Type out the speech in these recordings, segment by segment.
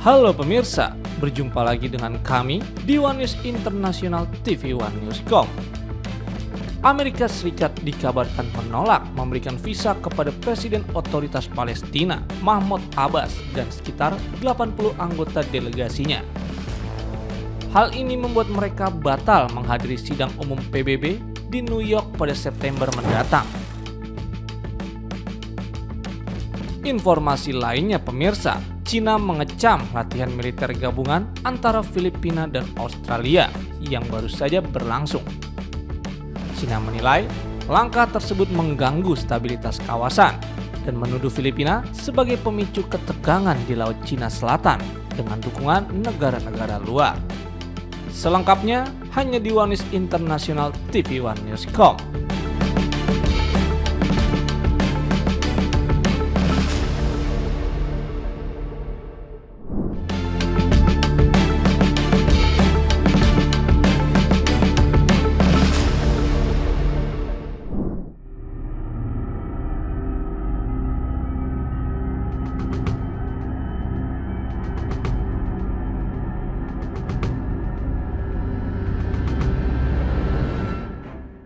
Halo pemirsa, berjumpa lagi dengan kami di One News International TV One News.com. Amerika Serikat dikabarkan menolak memberikan visa kepada Presiden Otoritas Palestina Mahmud Abbas dan sekitar 80 anggota delegasinya. Hal ini membuat mereka batal menghadiri sidang umum PBB di New York pada September mendatang. Informasi lainnya pemirsa, Cina mengecam latihan militer gabungan antara Filipina dan Australia yang baru saja berlangsung. Cina menilai langkah tersebut mengganggu stabilitas kawasan dan menuduh Filipina sebagai pemicu ketegangan di Laut Cina Selatan dengan dukungan negara-negara luar. Selengkapnya hanya di One News International TV One News.com.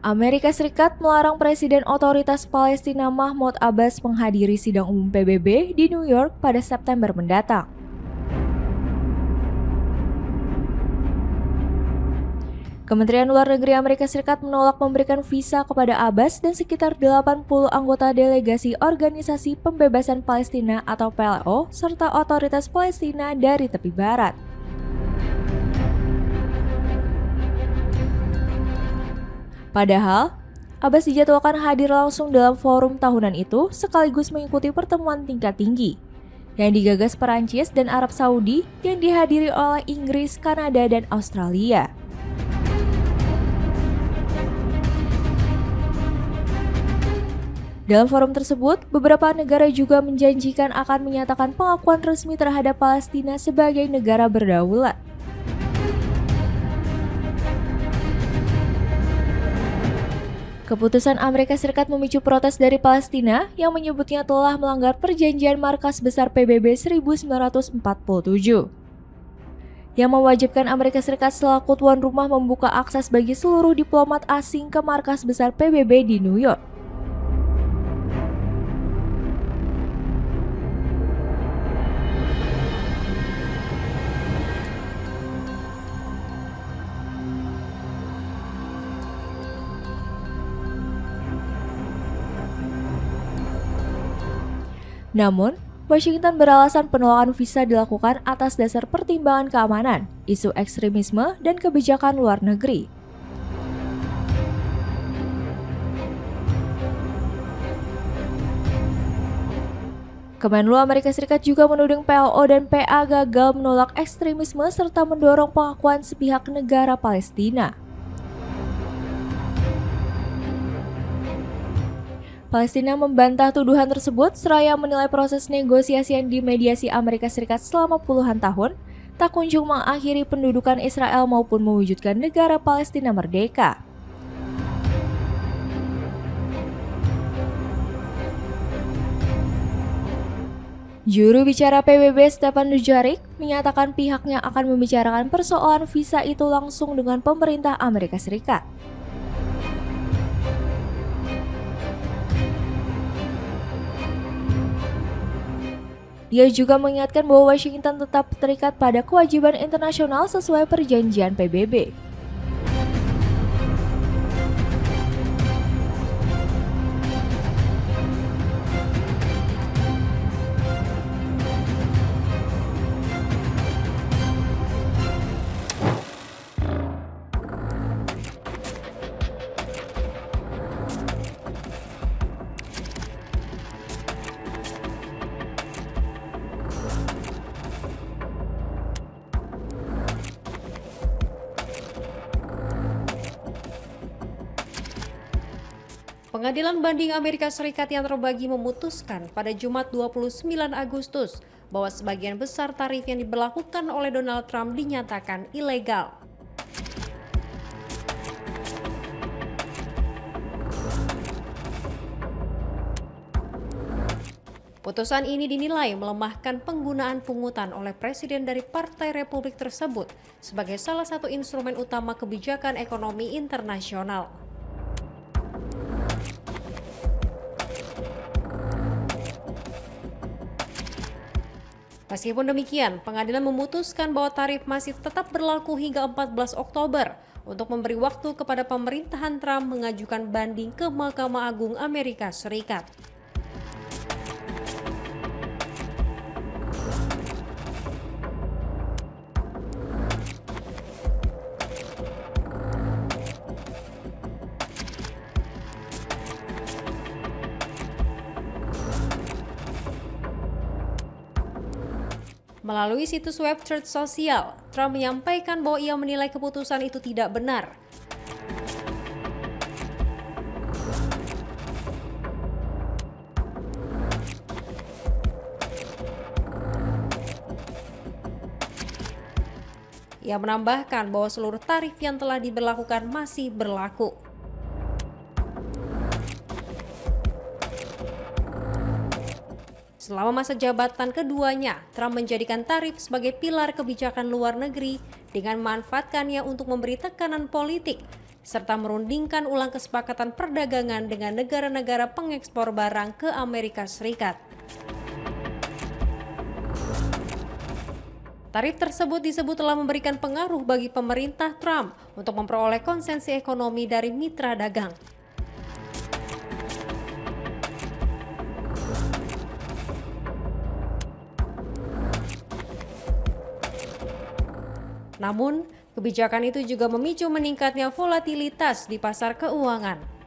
Amerika Serikat melarang Presiden Otoritas Palestina Mahmud Abbas menghadiri sidang umum PBB di New York pada September mendatang. Kementerian Luar Negeri Amerika Serikat menolak memberikan visa kepada Abbas dan sekitar 80 anggota delegasi Organisasi Pembebasan Palestina atau PLO serta Otoritas Palestina dari tepi barat. Padahal, Abbas dijadwalkan hadir langsung dalam forum tahunan itu sekaligus mengikuti pertemuan tingkat tinggi yang digagas Perancis dan Arab Saudi yang dihadiri oleh Inggris, Kanada, dan Australia. Dalam forum tersebut, beberapa negara juga menjanjikan akan menyatakan pengakuan resmi terhadap Palestina sebagai negara berdaulat. Keputusan Amerika Serikat memicu protes dari Palestina yang menyebutnya telah melanggar perjanjian Markas Besar PBB 1947 yang mewajibkan Amerika Serikat selaku tuan rumah membuka akses bagi seluruh diplomat asing ke Markas Besar PBB di New York. Namun, Washington beralasan penolakan visa dilakukan atas dasar pertimbangan keamanan, isu ekstremisme, dan kebijakan luar negeri. Kemenlu Amerika Serikat juga menuding PLO dan PA gagal menolak ekstremisme serta mendorong pengakuan sepihak negara Palestina. Palestina membantah tuduhan tersebut seraya menilai proses negosiasi yang dimediasi Amerika Serikat selama puluhan tahun tak kunjung mengakhiri pendudukan Israel maupun mewujudkan negara Palestina merdeka. Juru bicara PBB Stephane Dujarric menyatakan pihaknya akan membicarakan persoalan visa itu langsung dengan pemerintah Amerika Serikat. Dia juga mengingatkan bahwa Washington tetap terikat pada kewajiban internasional sesuai perjanjian PBB. Pengadilan Banding Amerika Serikat yang terbagi memutuskan pada Jumat 29 Agustus bahwa sebagian besar tarif yang diberlakukan oleh Donald Trump dinyatakan ilegal. Putusan ini dinilai melemahkan penggunaan pungutan oleh presiden dari Partai Republik tersebut sebagai salah satu instrumen utama kebijakan ekonomi internasional. Meskipun demikian, pengadilan memutuskan bahwa tarif masih tetap berlaku hingga 14 Oktober untuk memberi waktu kepada pemerintahan Trump mengajukan banding ke Mahkamah Agung Amerika Serikat. Melalui situs web Truth Social, Trump menyampaikan bahwa ia menilai keputusan itu tidak benar. Ia menambahkan bahwa seluruh tarif yang telah diberlakukan masih berlaku. Selama masa jabatan keduanya, Trump menjadikan tarif sebagai pilar kebijakan luar negeri dengan memanfaatkannya untuk memberi tekanan politik, serta merundingkan ulang kesepakatan perdagangan dengan negara-negara pengekspor barang ke Amerika Serikat. Tarif tersebut disebut telah memberikan pengaruh bagi pemerintah Trump untuk memperoleh konsensi ekonomi dari mitra dagang. Namun, kebijakan itu juga memicu meningkatnya volatilitas di pasar keuangan.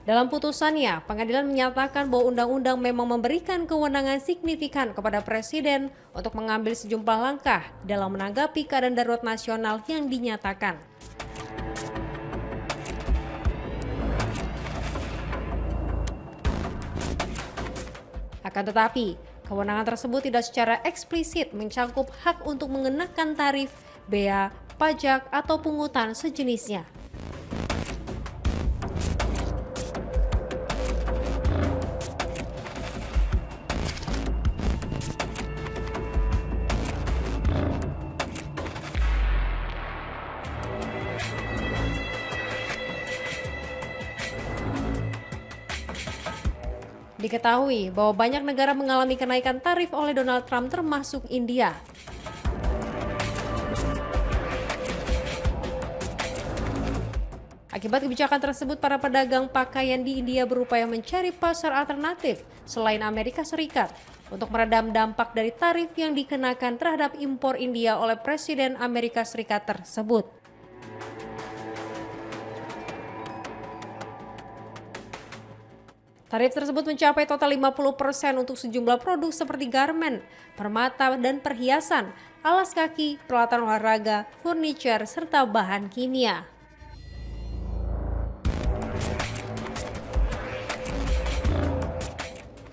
Dalam putusannya, pengadilan menyatakan bahwa undang-undang memang memberikan kewenangan signifikan kepada presiden untuk mengambil sejumlah langkah dalam menanggapi keadaan darurat nasional yang dinyatakan. Akan tetapi, kewenangan tersebut tidak secara eksplisit mencakup hak untuk mengenakan tarif, bea, pajak, atau pungutan sejenisnya. Diketahui bahwa banyak negara mengalami kenaikan tarif oleh Donald Trump termasuk India. Akibat kebijakan tersebut, para pedagang pakaian di India berupaya mencari pasar alternatif selain Amerika Serikat untuk meredam dampak dari tarif yang dikenakan terhadap impor India oleh Presiden Amerika Serikat tersebut. Tarif tersebut mencapai total 50% untuk sejumlah produk seperti garmen, permata dan perhiasan, alas kaki, peralatan olahraga, furniture, serta bahan kimia.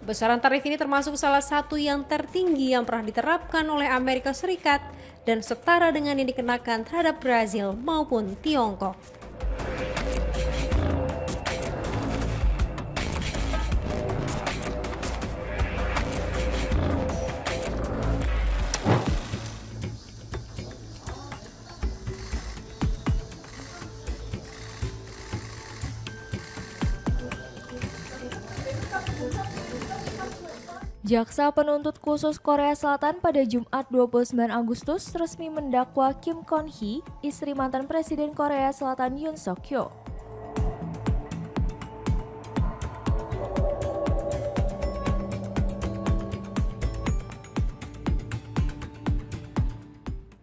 Besaran tarif ini termasuk salah satu yang tertinggi yang pernah diterapkan oleh Amerika Serikat dan setara dengan yang dikenakan terhadap Brazil maupun Tiongkok. Jaksa penuntut khusus Korea Selatan pada Jumat 29 Agustus resmi mendakwa Kim Kon Hee, istri mantan Presiden Korea Selatan Yoon Suk Yeol.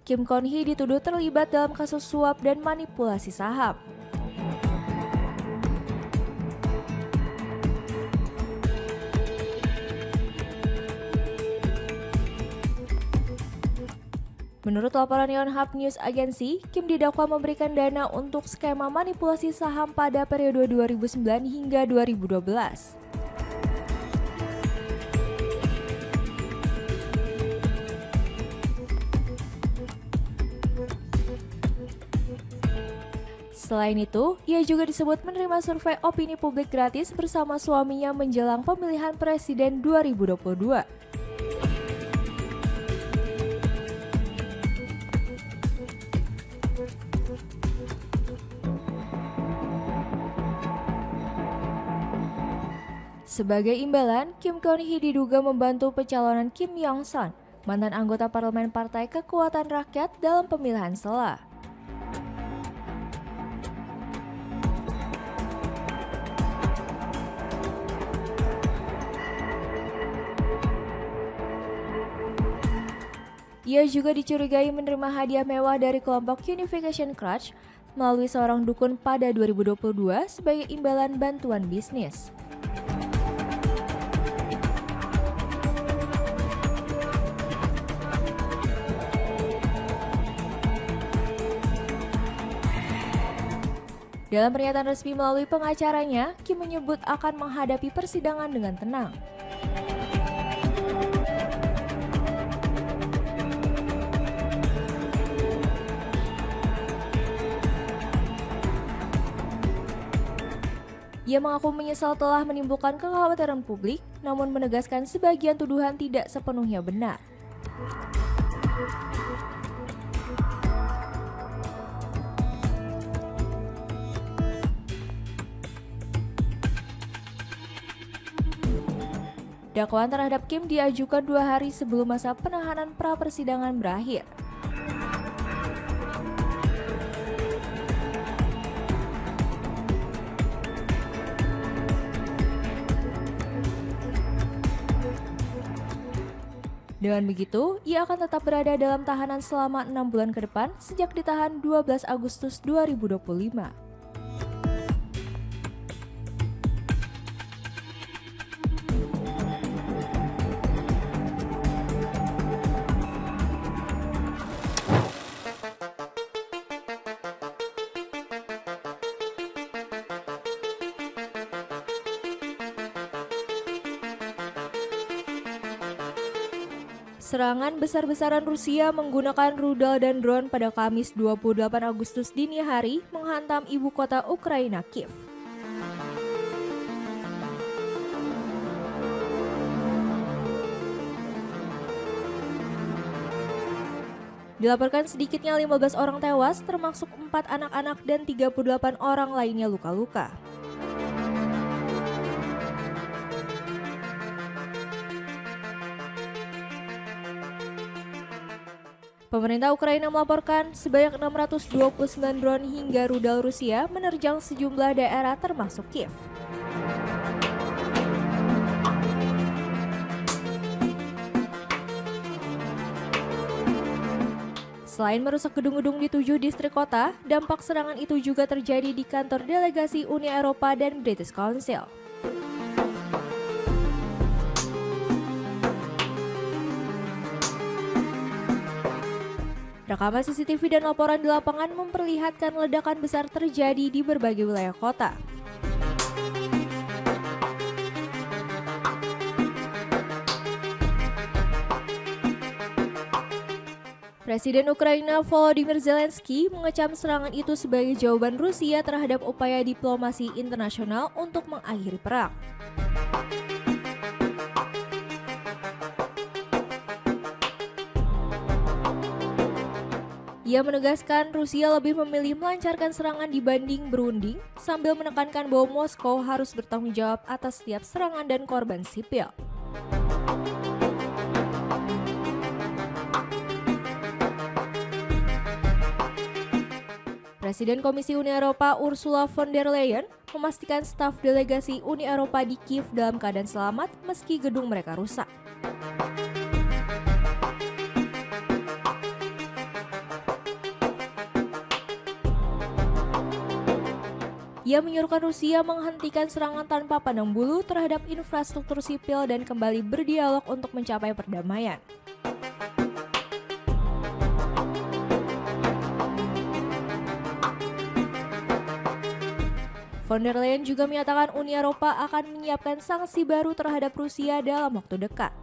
Kim Kon Hee dituduh terlibat dalam kasus suap dan manipulasi saham. Menurut laporan Yonhap News Agency, Kim didakwa memberikan dana untuk skema manipulasi saham pada periode 2009 hingga 2012. Selain itu, ia juga disebut menerima survei opini publik gratis bersama suaminya menjelang pemilihan presiden 2022. Sebagai imbalan, Kim Keon-hee diduga membantu pencalonan Kim Yong-sun, mantan anggota parlemen Partai Kekuatan Rakyat dalam pemilihan sela. Ia juga dicurigai menerima hadiah mewah dari kelompok Unification Crutch melalui seorang dukun pada 2022 sebagai imbalan bantuan bisnis. Dalam pernyataan resmi melalui pengacaranya, Kim menyebut akan menghadapi persidangan dengan tenang. Ia mengaku menyesal telah menimbulkan kekhawatiran publik, namun menegaskan sebagian tuduhan tidak sepenuhnya benar. Dakwaan terhadap Kim diajukan 2 hari sebelum masa penahanan pra-persidangan berakhir. Dengan begitu, ia akan tetap berada dalam tahanan selama 6 bulan ke depan sejak ditahan 12 Agustus 2025. Serangan besar-besaran Rusia menggunakan rudal dan drone pada Kamis 28 Agustus dini hari menghantam ibu kota Ukraina, Kiev. Dilaporkan sedikitnya 15 orang tewas, termasuk 4 anak-anak dan 38 orang lainnya luka-luka. Pemerintah Ukraina melaporkan sebanyak 629 drone hingga rudal Rusia menerjang sejumlah daerah termasuk Kiev. Selain merusak gedung-gedung di 7 distrik kota, dampak serangan itu juga terjadi di kantor delegasi Uni Eropa dan British Council. Rekaman CCTV dan laporan di lapangan memperlihatkan ledakan besar terjadi di berbagai wilayah kota. Presiden Ukraina Volodymyr Zelensky mengecam serangan itu sebagai jawaban Rusia terhadap upaya diplomasi internasional untuk mengakhiri perang. Ia menegaskan Rusia lebih memilih melancarkan serangan dibanding berunding, sambil menekankan bahwa Moskow harus bertanggung jawab atas setiap serangan dan korban sipil. Presiden Komisi Uni Eropa Ursula von der Leyen memastikan staf delegasi Uni Eropa di Kiev dalam keadaan selamat meski gedung mereka rusak. Ia menyuruhkan Rusia menghentikan serangan tanpa pandang bulu terhadap infrastruktur sipil dan kembali berdialog untuk mencapai perdamaian. Von der Leyen juga menyatakan Uni Eropa akan menyiapkan sanksi baru terhadap Rusia dalam waktu dekat.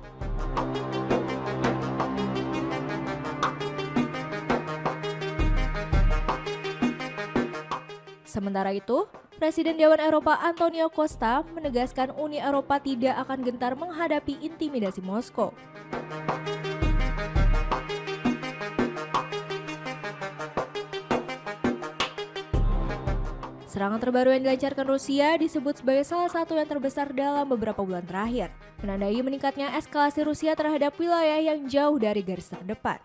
Sementara itu, Presiden Dewan Eropa Antonio Costa menegaskan Uni Eropa tidak akan gentar menghadapi intimidasi Moskow. Serangan terbaru yang dilancarkan Rusia disebut sebagai salah satu yang terbesar dalam beberapa bulan terakhir, menandai meningkatnya eskalasi Rusia terhadap wilayah yang jauh dari garis terdepan.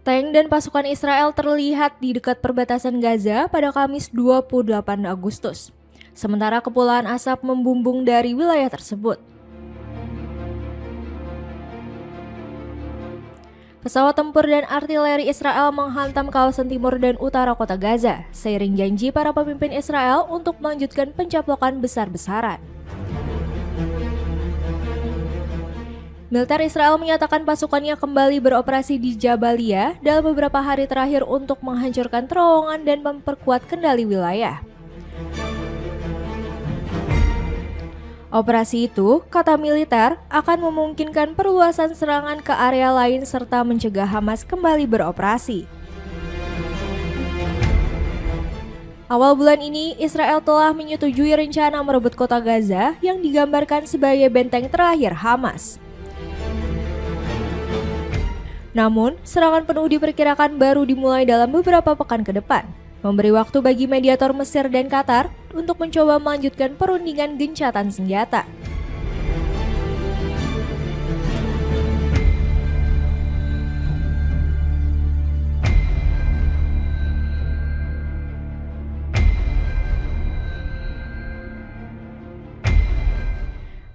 Tank dan pasukan Israel terlihat di dekat perbatasan Gaza pada Kamis 28 Agustus. Sementara kepulan asap membumbung dari wilayah tersebut. Pesawat tempur dan artileri Israel menghantam kawasan timur dan utara kota Gaza, seiring janji para pemimpin Israel untuk melanjutkan pencaplokan besar-besaran. Militer Israel menyatakan pasukannya kembali beroperasi di Jabalia dalam beberapa hari terakhir untuk menghancurkan terowongan dan memperkuat kendali wilayah. Operasi itu, kata militer, akan memungkinkan perluasan serangan ke area lain serta mencegah Hamas kembali beroperasi. Awal bulan ini, Israel telah menyetujui rencana merebut kota Gaza yang digambarkan sebagai benteng terakhir Hamas. Namun, serangan penuh diperkirakan baru dimulai dalam beberapa pekan ke depan, memberi waktu bagi mediator Mesir dan Qatar untuk mencoba melanjutkan perundingan gencatan senjata.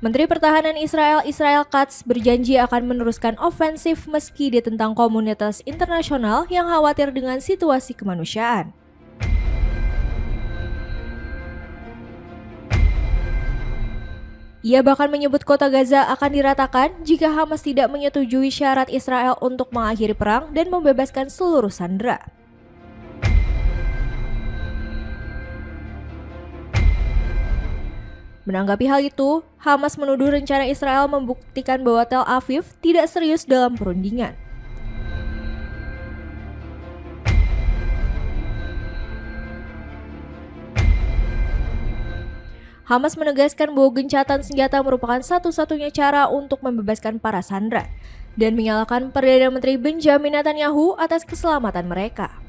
Menteri Pertahanan Israel Israel Katz berjanji akan meneruskan ofensif meski ditentang komunitas internasional yang khawatir dengan situasi kemanusiaan. Ia bahkan menyebut kota Gaza akan diratakan jika Hamas tidak menyetujui syarat Israel untuk mengakhiri perang dan membebaskan seluruh sandera. Menanggapi hal itu, Hamas menuduh rencana Israel membuktikan bahwa Tel Aviv tidak serius dalam perundingan. Hamas menegaskan bahwa gencatan senjata merupakan satu-satunya cara untuk membebaskan para sandera dan menyalahkan Perdana Menteri Benjamin Netanyahu atas keselamatan mereka.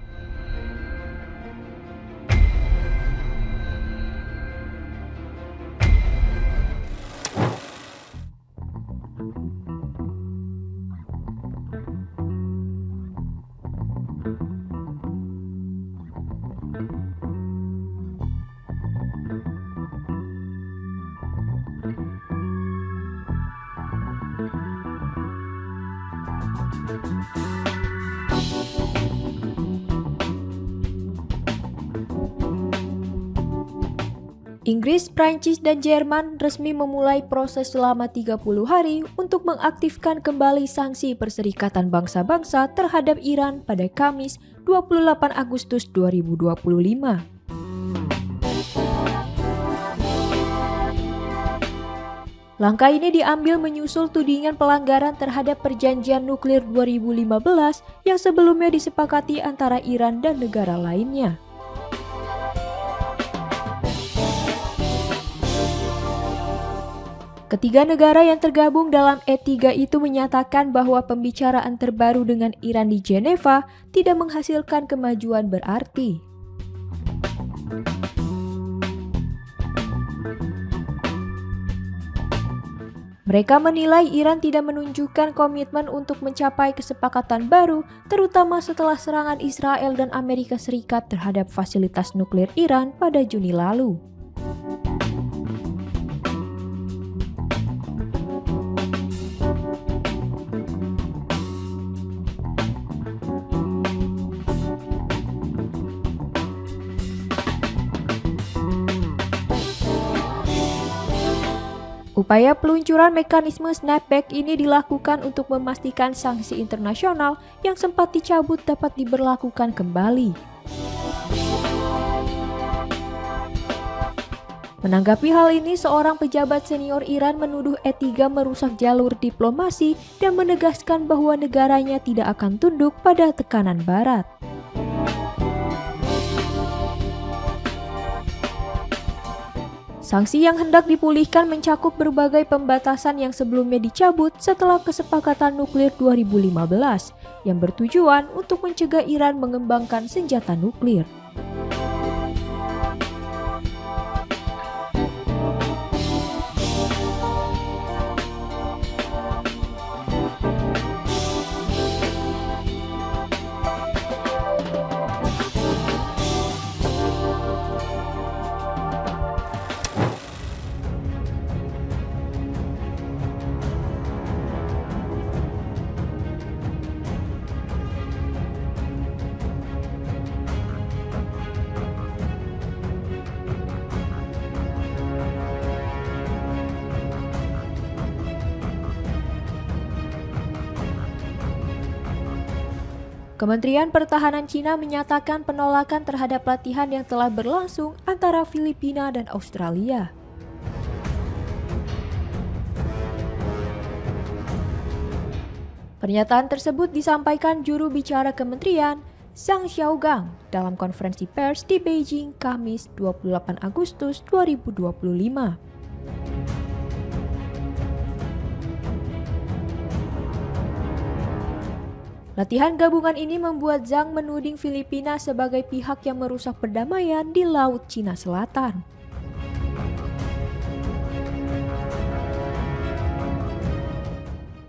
Inggris, Prancis, dan Jerman resmi memulai proses selama 30 hari untuk mengaktifkan kembali sanksi Perserikatan Bangsa-Bangsa terhadap Iran pada Kamis 28 Agustus 2025. Langkah ini diambil menyusul tudingan pelanggaran terhadap Perjanjian Nuklir 2015 yang sebelumnya disepakati antara Iran dan negara lainnya. Ketiga negara yang tergabung dalam E3 itu menyatakan bahwa pembicaraan terbaru dengan Iran di Jeneva tidak menghasilkan kemajuan berarti. Mereka menilai Iran tidak menunjukkan komitmen untuk mencapai kesepakatan baru, terutama setelah serangan Israel dan Amerika Serikat terhadap fasilitas nuklir Iran pada Juni lalu. Upaya peluncuran mekanisme snapback ini dilakukan untuk memastikan sanksi internasional yang sempat dicabut dapat diberlakukan kembali. Menanggapi hal ini, seorang pejabat senior Iran menuduh E3 merusak jalur diplomasi dan menegaskan bahwa negaranya tidak akan tunduk pada tekanan Barat. Sanksi yang hendak dipulihkan mencakup berbagai pembatasan yang sebelumnya dicabut setelah kesepakatan nuklir 2015 yang bertujuan untuk mencegah Iran mengembangkan senjata nuklir. Kementerian Pertahanan Cina menyatakan penolakan terhadap latihan yang telah berlangsung antara Filipina dan Australia. Pernyataan tersebut disampaikan juru bicara kementerian, Zhang Xiaogang, dalam konferensi pers di Beijing, Kamis 28 Agustus 2025. Latihan gabungan ini membuat Zhang menuding Filipina sebagai pihak yang merusak perdamaian di Laut Cina Selatan.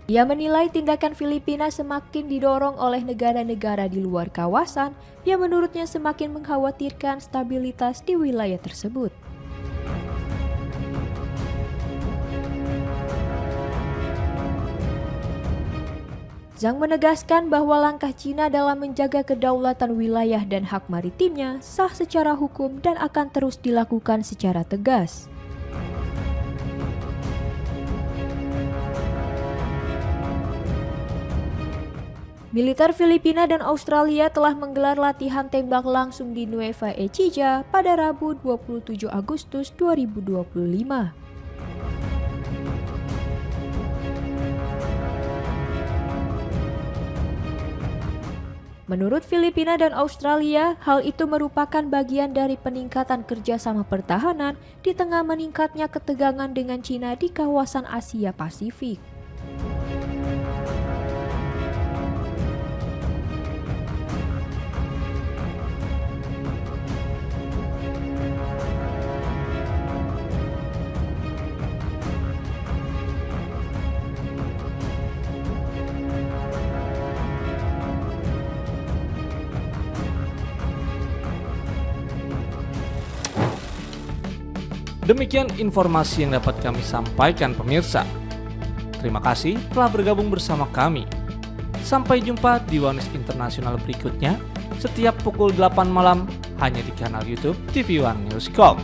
Ia menilai tindakan Filipina semakin didorong oleh negara-negara di luar kawasan yang menurutnya semakin mengkhawatirkan stabilitas di wilayah tersebut. Zhang menegaskan bahwa langkah Cina dalam menjaga kedaulatan wilayah dan hak maritimnya sah secara hukum dan akan terus dilakukan secara tegas. Militer Filipina dan Australia telah menggelar latihan tembak langsung di Nueva Ecija pada Rabu 27 Agustus 2025. Menurut Filipina dan Australia, hal itu merupakan bagian dari peningkatan kerjasama pertahanan di tengah meningkatnya ketegangan dengan Cina di kawasan Asia Pasifik. Demikian informasi yang dapat kami sampaikan pemirsa. Terima kasih telah bergabung bersama kami. Sampai jumpa di One News Internasional berikutnya setiap pukul 8 malam hanya di kanal YouTube TV One News Corp.